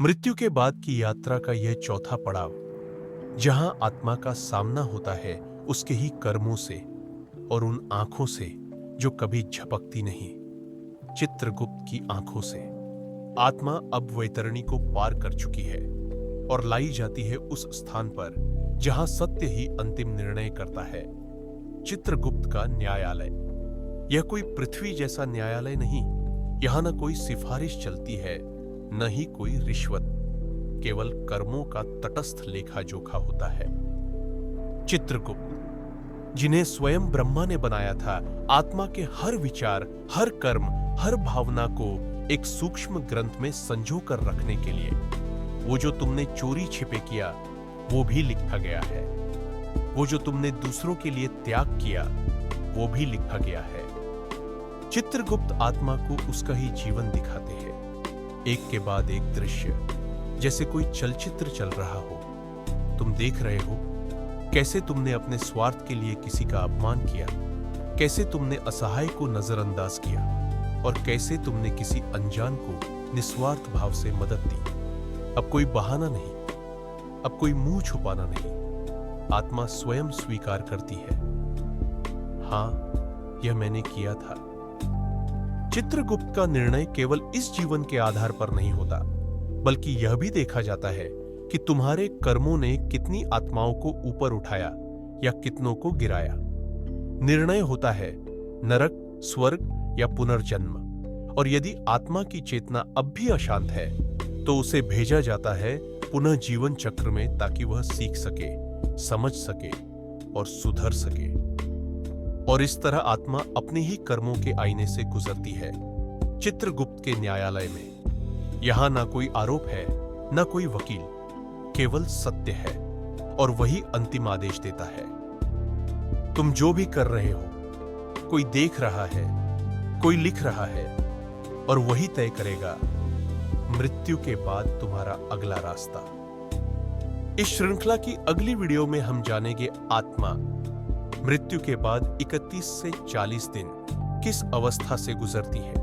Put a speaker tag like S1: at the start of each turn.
S1: मृत्यु के बाद की यात्रा का यह चौथा पड़ाव, जहां आत्मा का सामना होता है उसके ही कर्मों से और उन आंखों से जो कभी झपकती नहीं, चित्रगुप्त की आंखों से। आत्मा अब वैतरणी को पार कर चुकी है और लाई जाती है उस स्थान पर जहां सत्य ही अंतिम निर्णय करता है, चित्रगुप्त का न्यायालय। यह कोई पृथ्वी जैसा न्यायालय नहीं। यहां न कोई सिफारिश चलती है, न ही कोई रिश्वत, केवल कर्मों का तटस्थ लेखा जोखा होता है। चित्रगुप्त, जिन्हें स्वयं ब्रह्मा ने बनाया था आत्मा के हर विचार, हर कर्म, हर भावना को एक सूक्ष्म ग्रंथ में संजो कर रखने के लिए। वो जो तुमने चोरी छिपे किया वो भी लिखा गया है। वो जो तुमने दूसरों के लिए त्याग किया वो भी लिखा गया है। चित्रगुप्त आत्मा को उसका ही जीवन दिखाते हैं, एक के बाद एक दृश्य, जैसे कोई चलचित्र चल रहा हो। तुम देख रहे हो कैसे तुमने अपने स्वार्थ के लिए किसी का अपमान किया, कैसे तुमने असहाय को नजरअंदाज किया और कैसे तुमने किसी अनजान को निस्वार्थ भाव से मदद दी। अब कोई बहाना नहीं, अब कोई मुंह छुपाना नहीं। आत्मा स्वयं स्वीकार करती है, हां, यह मैंने किया था। चित्रगुप्त का निर्णय केवल इस जीवन के आधार पर नहीं होता, बल्कि यह भी देखा जाता है कि तुम्हारे कर्मों ने कितनी आत्माओं को ऊपर उठाया या कितनों को गिराया। निर्णय होता है नरक, स्वर्ग या पुनर्जन्म। और यदि आत्मा की चेतना अब भी अशांत है तो उसे भेजा जाता है पुनः जीवन चक्र में, ताकि वह सीख सके, समझ सके और सुधर सके। और इस तरह आत्मा अपने ही कर्मों के आईने से गुजरती है चित्रगुप्त के न्यायालय में। यहां ना कोई आरोप है, ना कोई वकील, केवल सत्य है और वही अंतिम आदेश देता है। तुम जो भी कर रहे हो, कोई देख रहा है, कोई लिख रहा है, और वही तय करेगा मृत्यु के बाद तुम्हारा अगला रास्ता। इस श्रृंखला की अगली वीडियो में हम जानेंगे आत्मा मृत्यु के बाद 31 से 40 दिन किस अवस्था से गुजरती है।